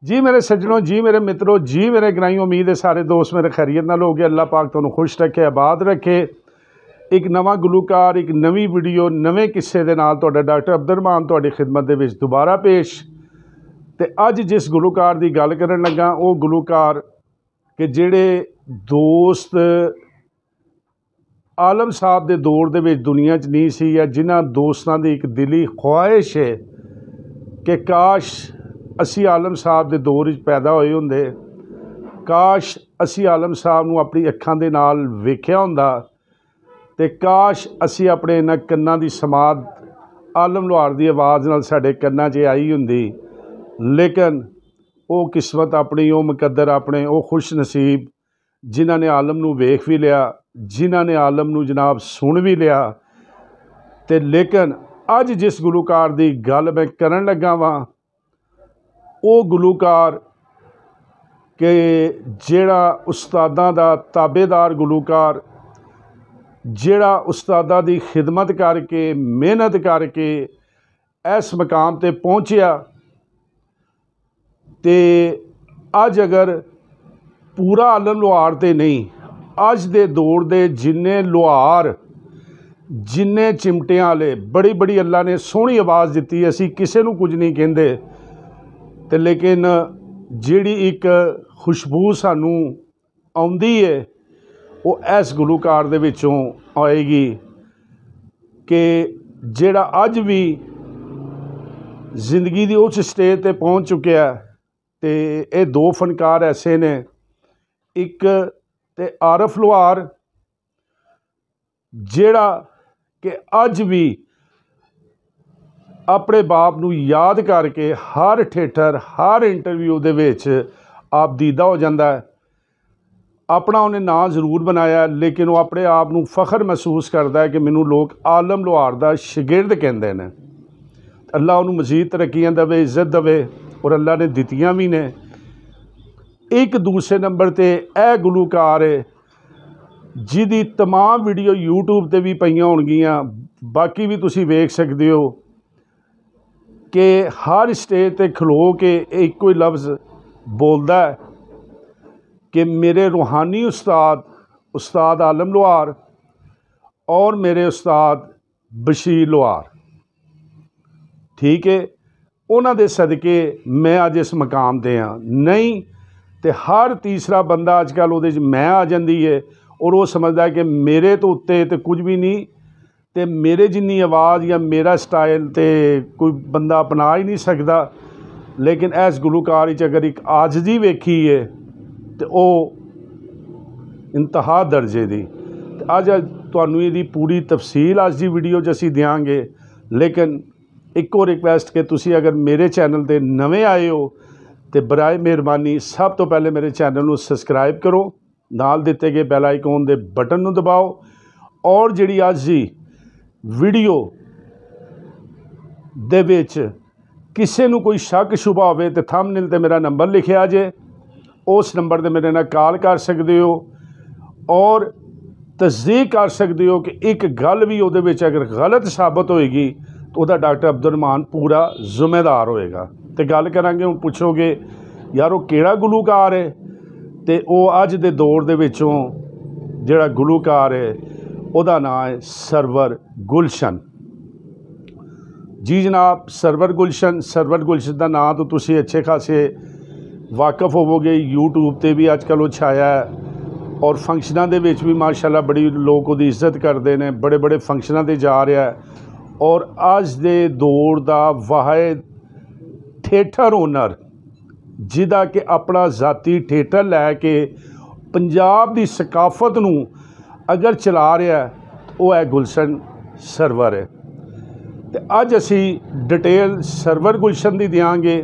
जी मेरे सज्जनों, जी मेरे मित्रों, जी मेरे ग्राईं, उम्मीद है सारे दोस्त मेरे खैरियत नाल हो गए। अल्लाह पाक तुहानूं खुश रखे, आबाद रखे। एक नवा गुलूकार, एक नवी वीडियो, नवे किस्से दे नाल तुहाडा डॉक्टर अब्दुर्रहमान तुहाडी खिदमत दे विच दुबारा पेश। ते अज जिस गुलूकार की गल करन लगा वो गुलूकार कि जिहड़े दोस्त आलम साहब के दौर दे विच दुनिया च नहीं सी, या जिन्हां दोस्तां दी एक दिली ख्वाहिश है कि काश असी आलम साहब के दौर पैदा होए होंदे, काश असी आलम साहब नूं अपनी अखां दे नाल वेख्या हुंदा, ते काश असी अपने इन्हां कन्नां दी समाद आलम लोहार की आवाज़ नाल साडे कन्नां 'च आई हुंदी। लेकिन वो किस्मत अपनी, वो मुकद्दर अपने, वो खुश नसीब जिन्हां ने आलम नूं वेख भी लिया, जिन्हां ने आलम नूं जनाब सुन भी लिया। ते लेकिन अज जिस गुलूकार की गल मैं करन लगा वां वो गुलूकार कि जिहड़ा उस्तादां दा ताबेदार गुलूकार, जिहड़ा उस्तादां दी खिदमत करके मेहनत करके इस मकाम ते पहुँचिया, ते अज अगर पूरा आलम लोहार ते नहीं, अज दे दौर दे जिन्ने लोहार, जिन्ने चिमटियां वाले, बड़ी बड़ी अल्लाह ने सोहनी आवाज़ दिती, असी किसी नूं कुछ नहीं कहिंदे, ते लेकिन जिहड़ी एक खुशबू सानू आउंदी है वो इस गुलूकार दे विचों आएगी कि जिहड़ा अज भी जिंदगी की उस स्टेज ते पहुँच चुकिया है। ते ये दो फनकार ऐसे ने, एक ते आरफ लोहार जिहड़ा कि अज भी अपने बाप नूं याद करके हर थिएटर, हर इंटरव्यू दे विच आप दीदा हो जाता है। अपना उन्हें नाम जरूर बनाया, लेकिन वो अपने आप नूं फखर महसूस करता है कि मैनू लोग आलम लोहार दा शागिर्द कहंदे ने। अल्लाह उन्होंने मजीद तरक्कियां देवे, इज्जत देवे, और अल्लाह ने दित्तियां भी ने। एक दूसरे नंबर ते यह गुलूकार है जिहदी तमाम वीडियो यूट्यूब ते भी पईयां होणगियां, बाकी भी तुसीं वेख सकदे हो कि हर स्टेज ते खलो के एक कोई लफ्ज़ बोलता है कि मेरे रूहानी उस्ताद आलम लोहार और मेरे उस्ताद बशीर लोहार, ठीक है, उन्हां दे सदके मैं अज इस मकाम ते हाँ। नहीं तो हर तीसरा बंदा अजकल उहदे च मैं आ जाती है, और वो समझदा है कि मेरे तो उत्ते तो कुछ भी नहीं, तो मेरे जिन्नी आवाज़ या मेरा स्टाइल तो कोई बंदा अपना ही नहीं सकता। लेकिन इस गुलूकार अगर एक आजजी वेखी है तो वो इंतहा दर्जे की। अज तुहानूं इहदी पूरी तफसील अज की वीडियो च असीं देंगे। लेकिन एक और रिक्वेस्ट कि तुसीं अगर मेरे चैनल ते नवे आए हो तो बराए मेहरबानी सब तो पहले मेरे चैनल नूं सबसक्राइब करो, नाल दिते गए बैल आइकॉन दे बटन नूं दबाओ, और जिहड़ी अज दी वीडियो दे विच किसी नूं कोई शक शुबा होवे तो थंबनेल ते मेरा नंबर लिखिया जे, उस नंबर ते मेरे नाल कॉल कर सकते हो और तस्दीक कर सकते हो कि एक गल भी उहदे विच अगर गलत साबित होएगी तो वह डॉक्टर अब्दुर्रहमान पूरा जिम्मेदार होएगा। तो गल करांगे, हुण पुछोगे यार वो किहड़ा गुलूकार है, तो वो अज दे दौर दे विचों जिहड़ा गुलूकार है उहदा नाम है सरवर गुलशन। जी जनाब, सरवर गुलशन का नाम तो तुसी अच्छे खासे वाकफ होवोगे, यूट्यूब ते भी अजकल वो छाया है, और फंक्शनां दे विच भी माशाअल्लाह बड़ी लोग उहदी इज्जत करते हैं, बड़े बड़े फंक्शनां ते जा रहा है, और अज दे दौर दा वाहिद थिएटर ओनर जिहदा कि अपना जाती थिएटर लैके पंजाब दी सकाफत नूं अगर चला रहा है वो है गुलशन सरवर है। तो अज असी डिटेल सरवर गुलशन की देंगे,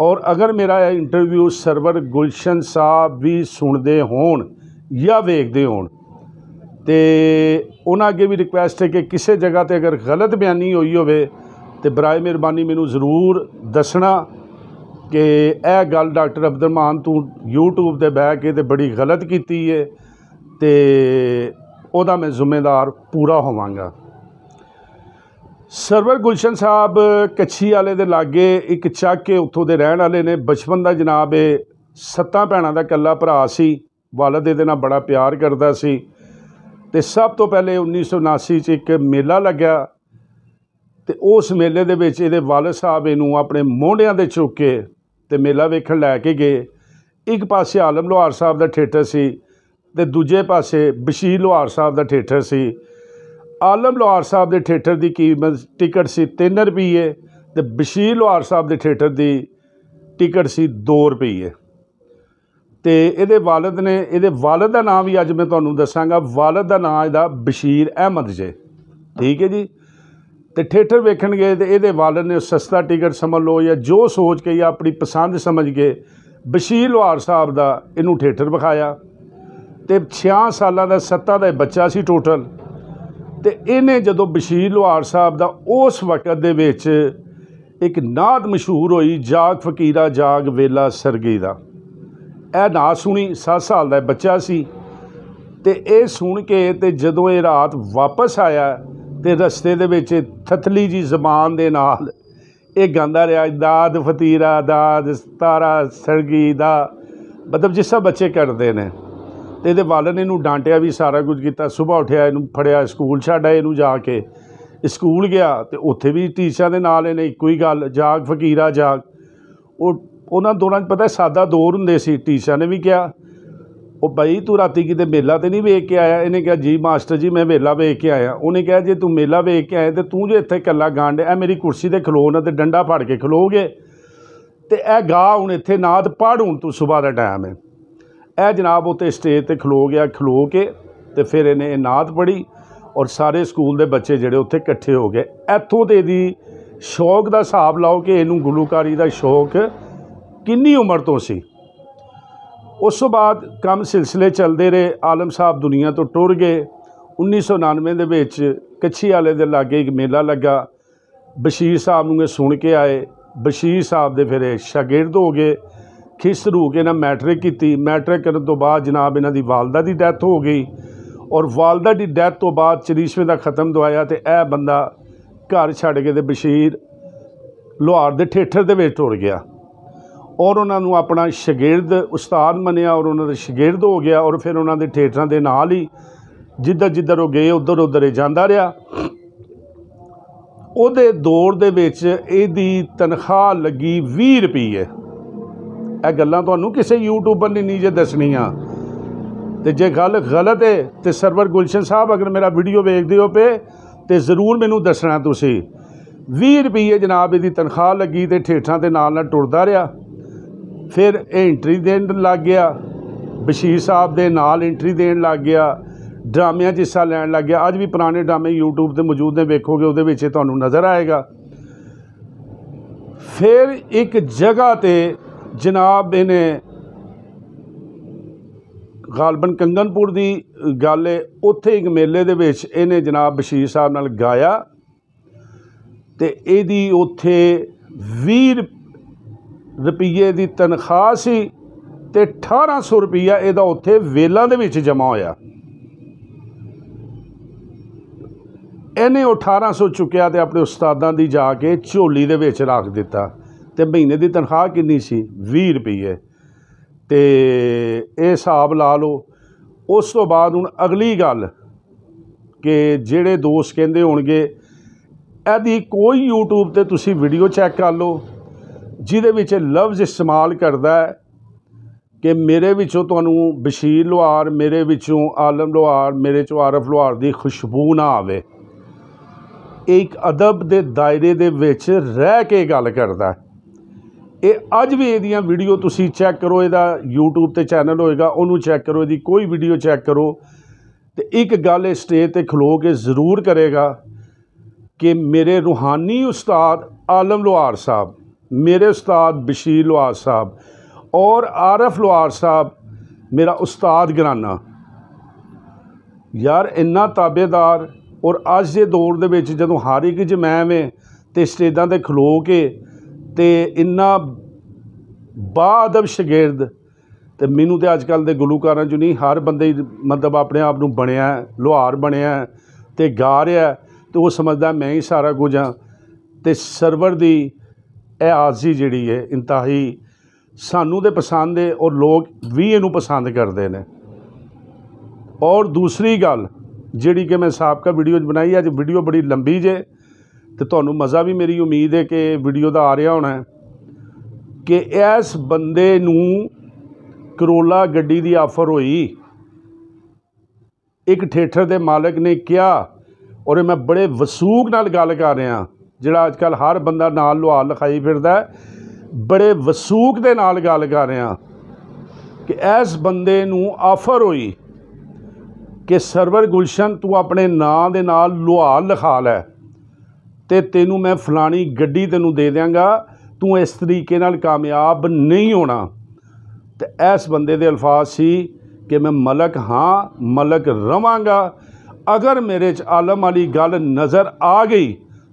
और अगर मेरा इंटरव्यू सरवर गुलशन साहब भी सुनते होण या वेखते होण तो उन्हां अगे भी रिक्वेस्ट है कि किसी जगह पर अगर गलत बयानी हुई होवे तो बराए मेहरबानी मैनू जरूर दसना कि यह गल डॉक्टर अब्दुर्रहमान तू यूट्यूब पर बह के तो बड़ी गलत की है, तो मैं जिम्मेदार पूरा होवांगा। ਸਰਵਰ ਗੁਲਸ਼ਨ ਸਾਹਿਬ ਕੱਛੀ ਵਾਲੇ ਦੇ ਲਾਗੇ ਇੱਕ ਚੱਕ ਕੇ ਉੱਥੋਂ ਦੇ ਰਹਿਣ ਵਾਲੇ ਨੇ। ਬਚਪਨ ਦਾ ਜਨਾਬ ਇਹ 7 ਭੈਣਾਂ ਦਾ ਇਕੱਲਾ ਭਰਾ ਸੀ। ਵਾਲਦ ਇਹਦੇ ਨਾਲ ਬੜਾ ਪਿਆਰ ਕਰਦਾ ਸੀ। ਅਤੇ ਸਭ ਤੋਂ ਪਹਿਲੇ 1979 'ਚ ਇੱਕ ਮੇਲਾ ਲੱਗਿਆ ਅਤੇ ਉਸ ਮੇਲੇ ਦੇ ਵਿੱਚ ਇਹਦੇ ਵਾਲਦ ਸਾਹਿਬ ਇਹਨੂੰ ਆਪਣੇ ਮੋਢਿਆਂ 'ਤੇ ਚੁੱਕ ਕੇ ਅਤੇ ਮੇਲਾ ਵੇਖਣ ਲੈ ਕੇ ਗਏ। ਇੱਕ ਪਾਸੇ ਆਲਮ ਲੁਹਾਰ ਸਾਹਿਬ ਦਾ ਥੀਏਟਰ ਸੀ ਅਤੇ ਦੂਜੇ ਪਾਸੇ ਬਸ਼ੀਰ ਲੁਹਾਰ ਸਾਹਿਬ ਦਾ ਥੀਏਟਰ ਸੀ। ਆਲਮ ਲੁਹਾਰ ਸਾਹਿਬ ਦੇ ਥੀਏਟਰ ਦੀ ਕੀਮਤ ਟਿਕਟ ਸੀ 3 ਰੁਪਈਏ ਅਤੇ ਬਸ਼ੀਰ ਲੁਹਾਰ ਸਾਹਿਬ ਦੇ ਥੀਏਟਰ ਦੀ ਟਿਕਟ ਸੀ 2 ਰੁਪਈਏ। ਅਤੇ ਇਹਦੇ ਵਾਲਦ ਨੇ, ਇਹਦੇ ਵਾਲਦ ਦਾ ਨਾਮ ਵੀ ਅੱਜ ਮੈਂ ਤੁਹਾਨੂੰ ਦੱਸਾਂਗਾ। ਵਾਲਦ ਦਾ ਨਾਂ ਇਹਦਾ ਬਸ਼ੀਰ ਅਹਿਮਦ ਜੇ, ਠੀਕ ਹੈ ਜੀ। ਅਤੇ ਥੀਏਟਰ ਵੇਖਣ ਗਏ ਅਤੇ ਇਹਦੇ ਵਾਲਦ ਨੇ ਸਸਤਾ ਟਿਕਟ ਸਮਝ ਲਓ ਜਾਂ ਜੋ ਸੋਚ ਕੇ ਜਾਂ ਆਪਣੀ ਪਸੰਦ ਸਮਝ ਕੇ ਬਸ਼ੀਰ ਲੁਹਾਰ ਸਾਹਿਬ ਦਾ ਇਹਨੂੰ ਥੀਏਟਰ ਵਿਖਾਇਆ। ਅਤੇ 6 ਸਾਲਾਂ ਦਾ 7 ਦਾ ਬੱਚਾ ਸੀ ਟੋਟਲ। ਅਤੇ ਇਹਨੇ ਜਦੋਂ ਬਸ਼ੀਰ ਲੁਹਾਰ ਸਾਹਿਬ ਦਾ ਉਸ ਵਕਤ ਦੇ ਵਿੱਚ ਇੱਕ ਨਾਤ ਮਸ਼ਹੂਰ ਹੋਈ, ਜਾਗ ਫਕੀਰਾ ਜਾਗ ਵੇਲਾ ਸਰਗੀ ਦਾ, ਇਹ ਨਾਤ ਸੁਣੀ। 7 ਸਾਲ ਦਾ ਬੱਚਾ ਸੀ ਅਤੇ ਇਹ ਸੁਣ ਕੇ ਅਤੇ ਜਦੋਂ ਇਹ ਰਾਤ ਵਾਪਸ ਆਇਆ ਅਤੇ ਰਸਤੇ ਦੇ ਵਿੱਚ ਥਥਲੀ ਜੀ ਜ਼ਬਾਨ ਦੇ ਨਾਲ ਇਹ ਗਾਉਂਦਾ ਰਿਹਾ, ਦਾਦ ਫਤੀਰਾ ਦਾਦ ਤਾਰਾ ਸਰਗੀ ਦਾ, ਮਤਲਬ ਜਿਸ ਤਰ੍ਹਾਂ ਬੱਚੇ ਕਰਦੇ ਨੇ। ਅਤੇ ਇਹਦੇ ਵਾਲਦ ਨੇ ਇਹਨੂੰ ਡਾਂਟਿਆ ਵੀ, ਸਾਰਾ ਕੁਝ ਕੀਤਾ। ਸੁਬਾਹ ਉੱਠਿਆ, ਇਹਨੂੰ ਫੜਿਆ, ਸਕੂਲ ਛੱਡ ਆਏ ਇਹਨੂੰ ਜਾ ਕੇ। ਸਕੂਲ ਗਿਆ ਅਤੇ ਉੱਥੇ ਵੀ ਟੀਚਰਾਂ ਦੇ ਨਾਲ ਇਹਨੇ ਇੱਕੋ ਹੀ ਗੱਲ, ਜਾਗ ਫਕੀਰਾ ਜਾਗ। ਉਹਨਾਂ ਦੌਰਾਨ ਪਤਾ ਸਾਦਾ ਦੌਰ ਹੁੰਦੇ ਸੀ। ਟੀਚਰਾਂ ਨੇ ਵੀ ਕਿਹਾ, ਉਹ ਭਾਈ ਤੂੰ ਰਾਤੀ ਕਿਤੇ ਮੇਲਾ ਤਾਂ ਨਹੀਂ ਵੇਖ ਕੇ ਆਇਆ? ਇਹਨੇ ਕਿਹਾ ਜੀ ਮਾਸਟਰ ਜੀ ਮੈਂ ਮੇਲਾ ਵੇਖ ਕੇ ਆਇਆ। ਉਹਨੇ ਕਿਹਾ ਜੇ ਤੂੰ ਮੇਲਾ ਵੇਖ ਕੇ ਆਇਆ ਅਤੇ ਤੂੰ ਜੇ ਇੱਥੇ ਇਕੱਲਾ ਗਾਣ ਡਿਆ, ਮੇਰੀ ਕੁਰਸੀ 'ਤੇ ਖਲੋ ਨਾ ਅਤੇ ਡੰਡਾ ਫੜ ਕੇ ਖਲੋਗੇ ਅਤੇ ਇਹ ਗਾ ਹੁਣ ਇੱਥੇ ਨਾਤ ਪੜ੍ਹ, ਹੁਣ ਤੂੰ ਸੁਬਾਹ ਦਾ ਟਾਈਮ ਹੈ। ਇਹ ਜਨਾਬ ਉੱਤੇ ਸਟੇਜ 'ਤੇ ਖਲੋ ਗਿਆ। ਖਲੋ ਕੇ ਅਤੇ ਫਿਰ ਇਹਨੇ ਇਹ ਨਾਤ ਪੜ੍ਹੀ ਔਰ ਸਾਰੇ ਸਕੂਲ ਦੇ ਬੱਚੇ ਜਿਹੜੇ ਉੱਥੇ ਇਕੱਠੇ ਹੋ ਗਏ। ਇੱਥੋਂ ਤੇ ਇਹਦੀ ਸ਼ੌਕ ਦਾ ਹਿਸਾਬ ਲਾਓ ਕਿ ਇਹਨੂੰ ਗੁਲੂਕਾਰੀ ਦਾ ਸ਼ੌਕ ਕਿੰਨੀ ਉਮਰ ਤੋਂ ਸੀ। ਉਸ ਤੋਂ ਬਾਅਦ ਕੰਮ ਸਿਲਸਿਲੇ ਚੱਲਦੇ ਰਹੇ। ਆਲਮ ਸਾਹਿਬ ਦੁਨੀਆ ਤੋਂ ਟੁਰ ਗਏ। 1999 ਦੇ ਵਿੱਚ ਕੱਛੀ ਵਾਲੇ ਦੇ ਲਾਗੇ ਇੱਕ ਮੇਲਾ ਲੱਗਾ। ਬਸ਼ੀਰ ਸਾਹਿਬ ਨੂੰ ਇਹ ਸੁਣ ਕੇ ਆਏ। ਬਸ਼ੀਰ ਸਾਹਿਬ ਦੇ ਫਿਰ ਇਹ ਸ਼ਾਗਿਰਦ ਹੋ ਗਏ। ਖਿਸਰੂ ਕੇ ਇਹਨਾਂ ਮੈਟ੍ਰਿਕ ਕੀਤੀ। ਮੈਟ੍ਰਿਕ ਕਰਨ ਤੋਂ ਬਾਅਦ ਜਨਾਬ ਇਹਨਾਂ ਦੀ ਵਾਲਦਾ ਦੀ ਡੈਥ ਹੋ ਗਈ ਔਰ ਵਾਲਦਾ ਦੀ ਡੈਥ ਤੋਂ ਬਾਅਦ ਚਰੀਸ਼ਵੇ ਦਾ ਖ਼ਤਮ ਦਵਾਇਆ ਅਤੇ ਇਹ ਬੰਦਾ ਘਰ ਛੱਡ ਕੇ ਅਤੇ ਬਸ਼ੀਰ ਲੁਹਾਰ ਦੇ ਥੀਏਟਰ ਦੇ ਵਿੱਚ ਟੁਰ ਗਿਆ ਔਰ ਉਹਨਾਂ ਨੂੰ ਆਪਣਾ ਸ਼ਾਗਿਰਦ ਉਸਤਾਦ ਮੰਨਿਆ ਔਰ ਉਹਨਾਂ ਦਾ ਸ਼ਾਗਿਰਦ ਹੋ ਗਿਆ। ਔਰ ਫਿਰ ਉਹਨਾਂ ਦੇ ਥੀਏਟਰਾਂ ਦੇ ਨਾਲ ਹੀ ਜਿੱਧਰ ਜਿੱਧਰ ਉਹ ਗਏ ਉੱਧਰ ਉੱਧਰ ਇਹ ਜਾਂਦਾ ਰਿਹਾ। ਉਹਦੇ ਦੌਰ ਦੇ ਵਿੱਚ ਇਹਦੀ ਤਨਖਾਹ ਲੱਗੀ 20 ਰੁਪਈਏ। ਇਹ ਗੱਲਾਂ ਤੁਹਾਨੂੰ ਕਿਸੇ ਯੂਟਿਊਬਰ ਨੇ ਨਹੀਂ ਜੇ ਦੱਸਣੀਆਂ। ਅਤੇ ਜੇ ਗੱਲ ਗਲਤ ਹੈ ਤਾਂ ਸਰਵਰ ਗੁਲਸ਼ਨ ਸਾਹਿਬ ਅਗਰ ਮੇਰਾ ਵੀਡੀਓ ਵੇਖਦੇ ਹੋ ਪਏ ਤਾਂ ਜ਼ਰੂਰ ਮੈਨੂੰ ਦੱਸਣਾ ਤੁਸੀਂ। 20 ਰੁਪਈਏ ਜਨਾਬ ਇਹਦੀ ਤਨਖਾਹ ਲੱਗੀ ਅਤੇ ਥੀਏਟਰਾਂ ਦੇ ਨਾਲ ਨਾਲ ਟੁਰਦਾ ਰਿਹਾ। ਫਿਰ ਇਹ ਐਂਟਰੀ ਦੇਣ ਲੱਗ ਗਿਆ, ਬਸ਼ੀਰ ਸਾਹਿਬ ਦੇ ਨਾਲ ਐਂਟਰੀ ਦੇਣ ਲੱਗ ਗਿਆ, ਡਰਾਮਿਆਂ 'ਚ ਹਿੱਸਾ ਲੈਣ ਲੱਗ ਗਿਆ। ਅੱਜ ਵੀ ਪੁਰਾਣੇ ਡਰਾਮੇ ਯੂਟਿਊਬ 'ਤੇ ਮੌਜੂਦ ਨੇ, ਵੇਖੋਗੇ ਉਹਦੇ ਵਿੱਚ ਤੁਹਾਨੂੰ ਨਜ਼ਰ ਆਏਗਾ। ਫਿਰ ਇੱਕ ਜਗ੍ਹਾ 'ਤੇ ਜਨਾਬ ਇਹਨੇ ਗਾਲਬਨ ਕੰਗਨਪੁਰ ਦੀ ਗੱਲ ਹੈ, ਉੱਥੇ ਇੱਕ ਮੇਲੇ ਦੇ ਵਿੱਚ ਇਹਨੇ ਜਨਾਬ ਬਸ਼ੀਰ ਸਾਹਿਬ ਨਾਲ ਗਾਇਆ ਅਤੇ ਇਹਦੀ ਉੱਥੇ 20 ਰੁਪਈਏ ਦੀ ਤਨਖਾਹ ਸੀ ਅਤੇ 1800 ਰੁਪਈਆ ਇਹਦਾ ਉੱਥੇ ਵੇਲਾਂ ਦੇ ਵਿੱਚ ਜਮ੍ਹਾਂ ਹੋਇਆ। ਇਹਨੇ 1800 ਚੁੱਕਿਆ ਅਤੇ ਆਪਣੇ ਉਸਤਾਦਾਂ ਦੀ ਜਾ ਕੇ ਝੋਲੀ ਦੇ ਵਿੱਚ ਰੱਖ ਦਿੱਤਾ। ਅਤੇ ਮਹੀਨੇ ਦੀ ਤਨਖਾਹ ਕਿੰਨੀ ਸੀ? 20 ਰੁਪਈਏ। ਅਤੇ ਇਹ ਹਿਸਾਬ ਲਾ ਲਓ। ਉਸ ਤੋਂ ਬਾਅਦ ਹੁਣ ਅਗਲੀ ਗੱਲ ਕਿ ਜਿਹੜੇ ਦੋਸਤ ਕਹਿੰਦੇ ਹੋਣਗੇ ਇਹਦੀ ਕੋਈ ਯੂਟਿਊਬ 'ਤੇ ਤੁਸੀਂ ਵੀਡੀਓ ਚੈੱਕ ਕਰ ਲਓ ਜਿਹਦੇ ਵਿੱਚ ਲਫ਼ਜ਼ ਇਸਤੇਮਾਲ ਕਰਦਾ ਹੈ ਕਿ ਮੇਰੇ ਵਿੱਚੋਂ ਤੁਹਾਨੂੰ ਬਸ਼ੀਰ ਲੁਹਾਰ, ਮੇਰੇ ਵਿੱਚੋਂ ਆਲਮ ਲੁਹਾਰ, ਮੇਰੇ 'ਚੋਂ ਆਰਫ ਲੁਹਾਰ ਦੀ ਖੁਸ਼ਬੂ ਨਾ ਆਵੇ। ਇਹ ਇੱਕ ਅਦਬ ਦੇ ਦਾਇਰੇ ਦੇ ਵਿੱਚ ਰਹਿ ਕੇ ਗੱਲ ਕਰਦਾ। ਇਹ ਅੱਜ ਵੀ ਇਹਦੀਆਂ ਵੀਡੀਓ ਤੁਸੀਂ ਚੈੱਕ ਕਰੋ। ਇਹਦਾ YouTube 'ਤੇ ਚੈਨਲ ਹੋਏਗਾ, ਉਹਨੂੰ ਚੈੱਕ ਕਰੋ, ਇਹਦੀ ਕੋਈ ਵੀਡੀਓ ਚੈੱਕ ਕਰੋ। ਅਤੇ ਇੱਕ ਗੱਲ ਇਹ ਸਟੇਜ 'ਤੇ ਖਲੋ ਕੇ ਜ਼ਰੂਰ ਕਰੇਗਾ ਕਿ ਮੇਰੇ ਰੂਹਾਨੀ ਉਸਤਾਦ ਆਲਮ ਲੁਹਾਰ ਸਾਹਿਬ, ਮੇਰੇ ਉਸਤਾਦ ਬਸ਼ੀਰ ਲੁਹਾਰ ਸਾਹਿਬ ਔਰ ਆਰਫ ਲੁਹਾਰ ਸਾਹਿਬ ਮੇਰਾ ਉਸਤਾਦ ਗਰਾਨਾ। ਯਾਰ ਇੰਨਾ ਤਾਬੇਦਾਰ। ਔਰ ਅੱਜ ਦੇ ਦੌਰ ਦੇ ਵਿੱਚ ਜਦੋਂ ਹਰ ਇੱਕ ਜਮੈਮ ਹੈ ਅਤੇ ਸਟੇਜਾਂ 'ਤੇ ਖਲੋ ਕੇ ਅਤੇ ਇੰਨਾ ਬਾਅਦਬ ਸ਼ਾਗਿਰਦ, ਅਤੇ ਮੈਨੂੰ ਤਾਂ ਅੱਜ ਕੱਲ੍ਹ ਦੇ ਗੁਲੂਕਾਰਾਂ 'ਚ ਨਹੀਂ, ਹਰ ਬੰਦੇ ਮਤਲਬ ਆਪਣੇ ਆਪ ਨੂੰ ਬਣਿਆ ਲੁਹਾਰ ਬਣਿਆ ਅਤੇ ਗਾ ਰਿਹਾ। तो वो समझदा मैं ही सारा कुछ हाँ। तो सरवर की यह आरजी जिहड़ी है इंतहाई सानू तो पसंद है और लोग भी इनू पसंद करते हैं। और दूसरी गल जिहड़ी कि मैं साबका वीडियो बनाई, अज वीडियो बड़ी लंबी जे तो तुहानू मज़ा भी मेरी उम्मीद है कि वीडियो का आ रहा होना है कि इस बंदे नू करोला गड्डी दी आफर हुई। एक थिएटर के मालक ने कहा, और मैं बड़े वसूख नाल गल कर रहा, जिहड़ा अजकल हर बंदा नाल लुहार लिखाई फिरदा है, बड़े वसूख दे नाल गल कर रहा कि इस बंदे नू आफर हुई कि सरवर गुलशन तू अपने नां दे नाल लुहार लिखा लै ते तेनू मैं फलानी गड्डी तेनू दे देंगा, तू इस तरीके नाल कामयाब नहीं होना। तो इस बंदे दे अल्फाज सी कि मैं मलक हाँ, मलक रवांगा, अगर मेरे च आलम वाली गल नज़र आ गई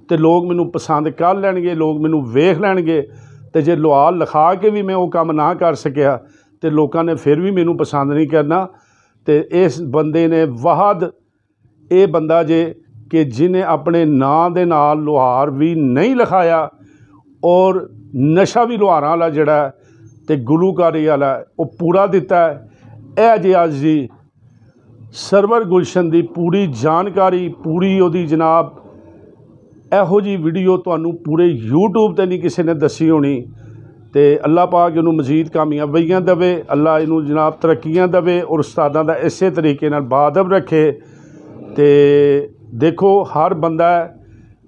तो लोग मैनू पसंद कर लैणगे, लोग मैनू वेख लैणगे। तो जे लुहार लिखा के भी मैं वो काम ना कर सकिया तो लोगों ने फिर भी मैनू पसंद नहीं करना। तो इस बंदे ने वाहद ये बंदा जे कि जिन्हें अपने नां दे नाल लुहार भी नहीं लिखाया और नशा भी लुहारां वाला जिहड़ा ते गुलूकारी वाला वो पूरा दिता है। यह जे अज जी सरवर गुलशन की पूरी जानकारी, पूरी उहदी जनाब इहो जी वीडियो तुहानू पूरे यूट्यूब ते नहीं किसी ने दसी होनी। तो अल्लाह पाक इनू मजीद कामयाबियां देवे, अल्लाह इनू जनाब तरक्कियां देवे और उस्तादां दा इसे तरीके नाल बाअदब रखे। तो देखो हर बंदा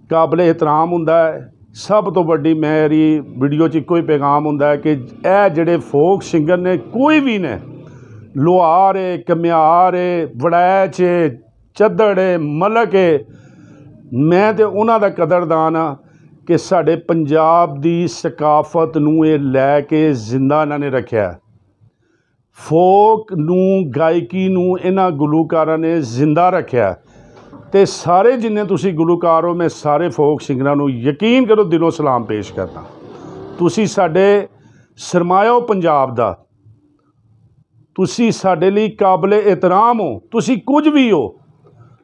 काबिल एहतराम हुंदा है। सब तो वड्डी मेरी वीडियो च इक्को ही पैगाम हुंदा है कि यह जिहड़े फोक सिंगर ने कोई भी ने, लुहार है, कम्यार है, वड़ैच है, चद्दड़ है, मलक है, मैं तो उन्हां दा कदरदान हाँ कि साडे पंजाब दी सकाफत नूं ये लैके जिंदा इन्हां ने रखिया। फोक नूं, गायकी नूं इन्हां गुलूकारां ने जिंदा रखिया। तो सारे जिन्ने तुसी गुलूकार हो, मैं सारे फोक सिंगरां नूं यकीन करो दिलों सलाम पेश करता। तुसी साडे सरमाया हो पंजाब दा, तुसी साडे लई काबिल एहतराम हो, तुसी कुछ भी हो,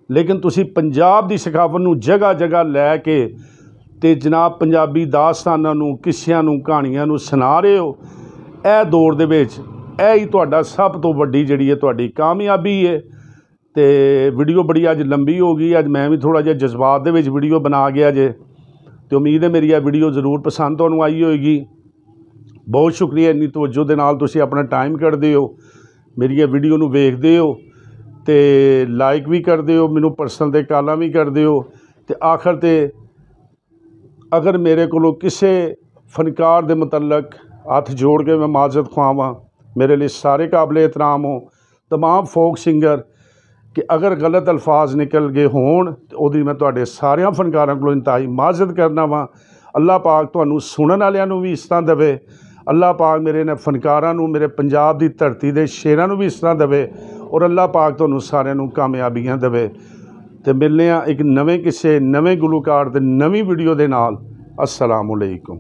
लेकिन तुसी पंजाब दी सकाफत नूं जगह जगह लैके ते जनाब पंजाबी दास्तानां नूं, किस्सियां नूं, कहानियां नूं सुना रहे हो। यह दौर दे विच यह ही तुहाडा सब तो वड्डी जिहड़ी है तुहाडी कामयाबी है। तो वीडियो बड़ी अज लंबी हो गई, अज मैं भी थोड़ा जिहा जज्बात दे विच वीडियो बना गया जे। तो उम्मीद है मेरी यह वीडियो ज़रूर पसंद तुहानूं आई होएगी। बहुत शुक्रिया इन्नी तवज्जो दे नाल तुसीं अपना टाइम कढदे हो, मेरी यह वीडियो नूं वेखदे हो, तो लाइक भी करदे हो, मैनूं पर्सनल ते कॉलां भी करदे हो। तो आखिर ते अगर मेरे कोलों किसी फनकार दे मुतल्लक हथ जोड़ के मैं माजरत ख्वाहां, मेरे लिए सारे काबिल एहतराम हो तमाम फोक सिंगर कि अगर गलत अल्फाज निकल गए होण तो उहदी मैं तुहाडे सारियां फनकारां कोलों इंतहाई माजरत करना वा। अल्लाह पाक तुहानूं सुनन वालियां नूं भी इस तरह देवे, अल्लाह पाक मेरे ने फनकारां नूं, मेरे पंजाब दी धरती दे शेरां नूं भी इस तरह देवे और अल्लाह पाक तुहानूं सारियां नूं कामयाबियां देवे। तो मिलने एक नवें किस्से, नवें गुलूकार ते नवीं वीडियो दे नाल। अस्सलामु अलैकुम।